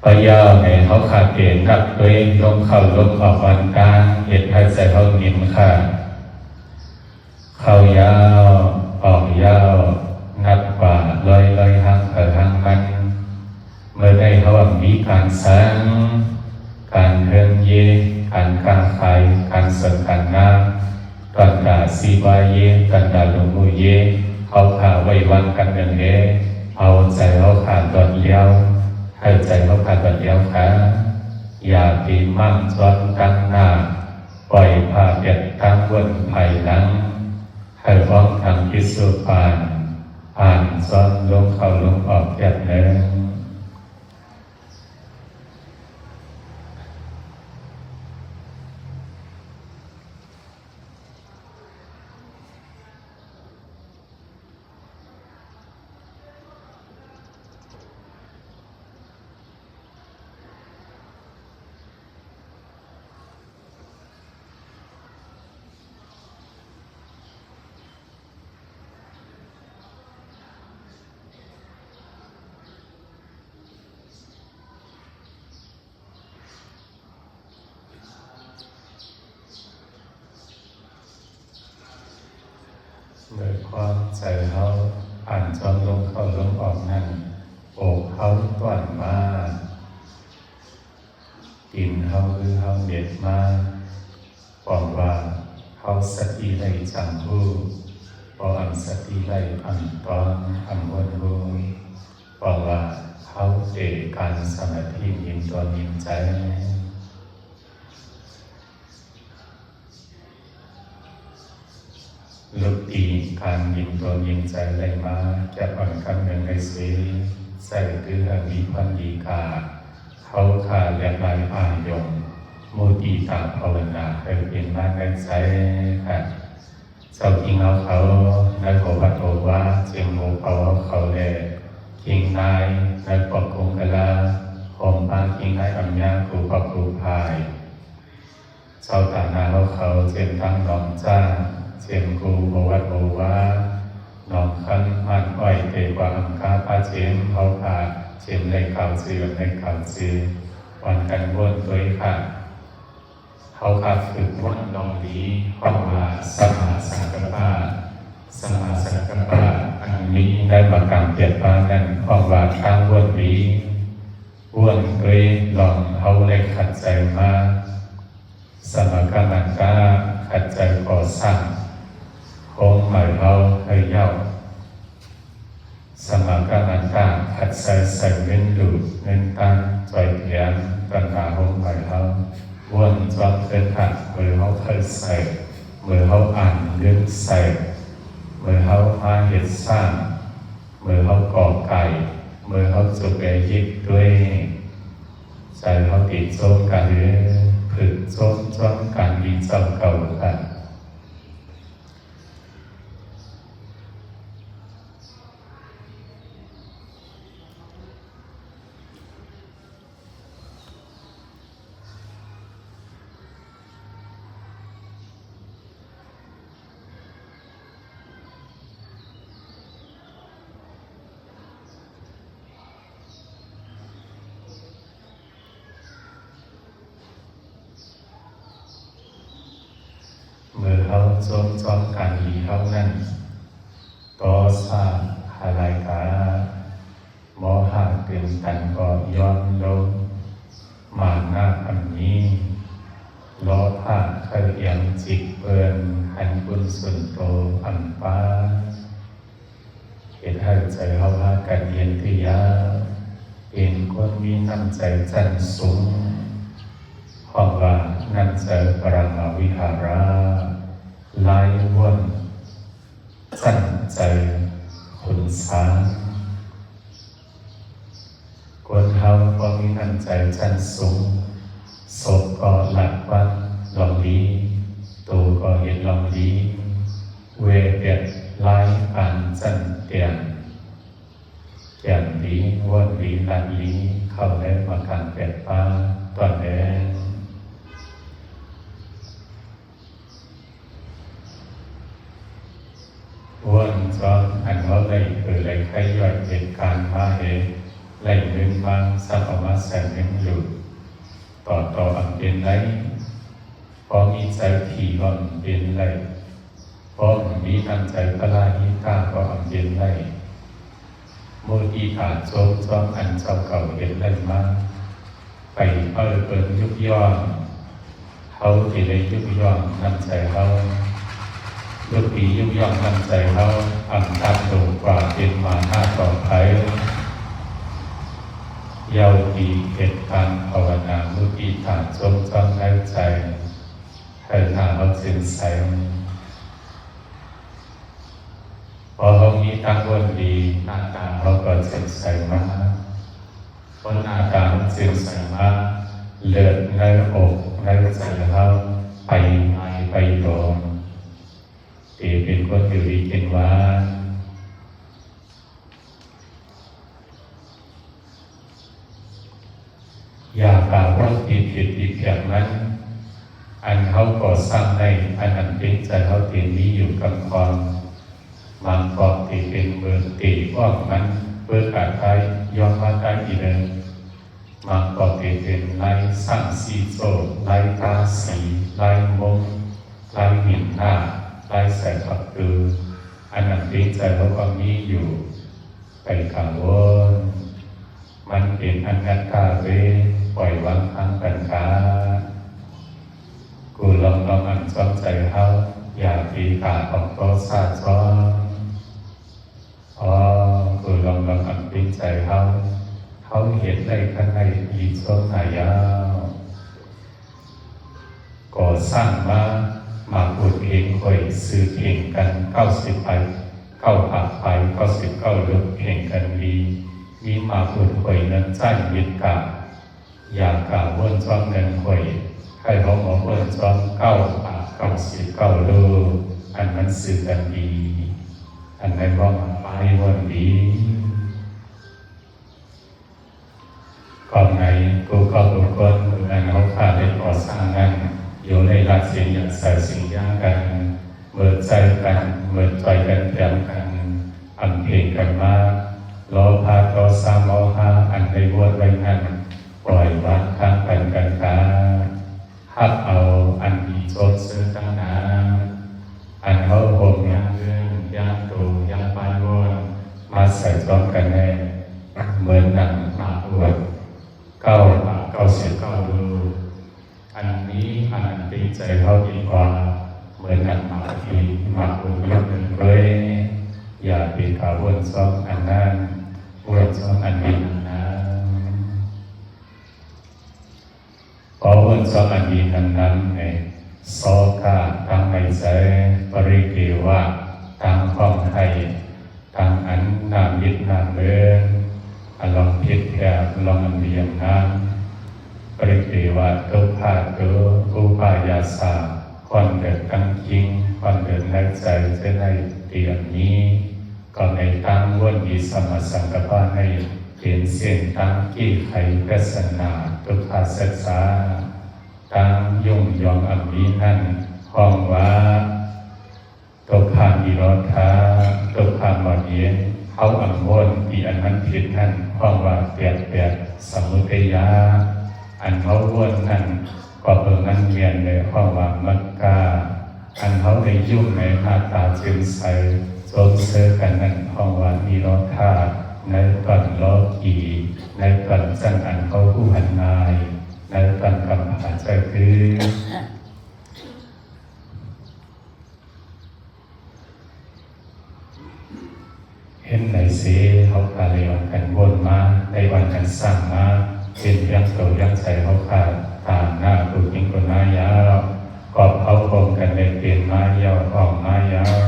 พยายามให้เขาขาดเกณฑ์กับตัวเองลงเข้าลงออกวันกลางเหตุให้ใจเขาหมิ่นค่ะเข้ายาวออกยาวนับกว่าลอยทางทางมันเมื่อได้เขาว่ามีการสร้างการเฮิงเยการค้าขายการเสริมการงานกันดาสีวาเยกันดาลงมือเยเขาขาไว้วันกันเดินเอเอาใจเขาขาดตอนเลี้ยวให้ใจเขาขาดตอนเลี้ยวค่ะอย่าปีมั่งซ้อนตั้งหน้าปล่อยผ่าเปียดตั้งวนไผ่หลังให้ฟ้องทางพิสุปานอ่านซ้อนลงเข้าลงออกแก่เนื้อโดยความใจเขาอ่านจอมลงเข้าลงออกนั่นโอกเขาต้อนมากินเขาคือเขาเด็ดมาบอกว่าเขาสติได้จำผู้พออันสติได้อันตอนอันวนรู้บอกว่าเขาเอกการสมาธิยินตัวยินใจลุกตีการยิงตัวยิงใจได้มาจะอ่อนคำหนึ่งในสีใส่คือมีพันดีกาเขาขาดและลายอายงมูตีตาภาวนาเคยเป็นมากในใจค่ะเจ้ากิงเอาเขาในโอปัตโตว่าเจียงโมเขาเลยกิงนายในปกคงกลาหอมปากิงนายอัญญาครูปักครูพายเจ้าตานาเขาเจียงทั้งหนองจ้าเชียงครูบวัดโบว่าน้องขันมันอ้อยเตกว่าอังคาปาเชียงเขาขาดเชียงในข่าวซื้อในข่าวซื้อวันกันวนตัวค่ะเขาขาดฝึกวันลองดีข้อว่าสมาสังกัปปะสมาสังกัปปะอันนี้ได้ประการเปลี่ยนแปลงกันข้อว่าทางวนดีวนเกยลองเขาเล็กขัดใจมาสมการนักกาขัดใจก่อสร้างคงหมายเขาให้เย้าสมาการนักกาขัดใจใส่เงินดูดเงินตั้งใจเพียนตัณหาคงหมายเขาวนจอมเกินขัดมือเขาเคยใส่มือเขาอ่านเรื่องใส่มือเขามาเห็ดสร้างมือเขาก่อไก่มือเขาจุกเอยิบด้วยใจเขาติดโจมกันหรือฝึกโจมการดีจำเก่ากันเมื่อเขาจอมการดีเขานั้นก็สร้างอะไรกาหมอหาเต็มตันก็ย้อนลงมาหน้าอันนี้ล้อผ้าเคยเอียงจิกเปินหันบุญส่วนโตอันป้าเห็นให้ใจเขาพากันเย็นที่ยาเป็นคนมีน้ำใจจันสูงเพราะว่านั่นเจอปรมาวิหาราลายวนจันเจอคุณสางคนเฮาก็มีน้ำใจจันสูงศพก็หลักวันลองดีตูก็เห็นลองดีเวเปียดลายปานจันเตียนแก่นดีวนดีลันดีเข้าได้มาการเปลี่ยนป้าตอนแดงวนจอนอันว่าไรคือไรใครย่อยเหตุการณ์มาเหตุไรเนื้อ นึงมาสักออกมาแสนนึงอยู่ต่ออันเป็นไรพอมีใจถี่ก่อนเป็นไรพอมีน้ำใจพระราหิตาก็อันเป็นไรโมทีขาดจ้องอันเจ้าเก่าเห็นไรมาไปเปิดยุบย่องเขาที่ได้ยุบย่องน้ำใจเขายุบปียุบย่องน้ำใจเขาอันตัดลงกว่าเป็นมาหน้าต่อไปเยาวดีเหตุการภาวนามุติฐานจ้องในใจให้หน้าเขาสิ้นแสงพอเขามีตั้งวันดีหน้าตาเขาก็สิ้นแสงมากเพราะหน้าตามันสิ้นแสงมากเลือดในอกในใจเขาไปไงไปโดนที่เป็นคนอยู่ดีกินหวานอย่ากล่าวว่าผิดเพียงนั้นอันเขาก่อสร้างในอันนั้นเป็นใจเขาเตียนนี้อยู่กับความบางกอกที่เป็นเมืองตีว่ามันเพื่อการไทยย้อนมาได้อีกเลยบางกอกที่เป็นลายสร้างสีโซลายตาสีลายมงลายหินหน้าลายแสงปักคืออันนั้นเป็นใจเขาก็มีอยู่ไปกังวลมันเป็นอันนัตตาเวปล่อยวางทางปัญญากูลองอันสนใจเขาอย่าตีตาของโตซาซ้อนกูลองอันเป็นใจเขาเห็นได้ข้างในอีกส้นหายาวก่อสร้างมาพูดเองคอยซื้อเพลงกัน90 ไป9 ไป99ลูกเพลงกันดีมีมาพูดคอยนั้นใจยึดกะอยากกล่าววนซ้อมเงินคอยให้เขาหมอวนซ้อม99ลูกอันมันสื่อกันดีอันนั้นก็ไปวันดีก่อนไหนกูก็บุคคลอันเขาขาดได้ก่อสร้างนั้นอยู่ในหลักเสียงอย่างใส่สิ่งย่างกันเมื่อใจกันเมื่อใจกันเตรียมกันอันเพลงกันมาโลภะโทสะโมหะอันในบวชไว้นั้นปล่อยวางทางปัญญาหักเอาอันดีโจทย์ซื้อตั้งนานอันเขาห่มย่างเรื่องย่างตูย่างปานวนมาใส่ซ้อมกันแน่เหมือนหนังมาอวด99ดูอันนี้อันตีใจเขาดีกว่าเหมือนหนังมาทีมาอวดยกหนึ่งเลยอย่าเป็นขาวนซ้อมอันนั้นวนซ้อมอันนี้นั้นพอวนซ้อมอันนี้นั้นไงโสกาตั้งในใจปริเกวะตั้งข้องไทยตั้งอันนามยิดนามเดินลองพิษแก่ลองเบียงน้ำปริเกวะตุภาเกอุปายาสาคนเดินตั้งคิงคนเดินในใจจะในเตียงนี้ก็ในตั้งวนมีสมสังกปะในเขียนเส้นตั้งกี่ไขกษนาตุภาศึกษาตั้งยุ่งยองอันนี้นั่นห้องว่าตุภามีรธาตุภาหมดเย็นเขาอังวนที่อันนั้นผิดนั่นห้องว่าเปลี่ยนสมุทัยาอันเขาวนนั่นก็เพิ่งนั้นเวียนในห้องว่ามักกาอันเขาได้ยุ่งในหน้าตาจึงใสโจมเสือกันนั่นห้องว่ามีรธาในตอนโลกีในตอนจังอันเขาผู้หันนายในตอนกำหาใจคือเห็นไหนเสียเขาขาเลยวันกันวนมาในวันกันสร้างมาเป็นยังโตยังใจเขาขาดตามหน้าผู้ยิ่งคนมายาวกอบเขาคงกันในเปลี่ยนมายาวออกมายาว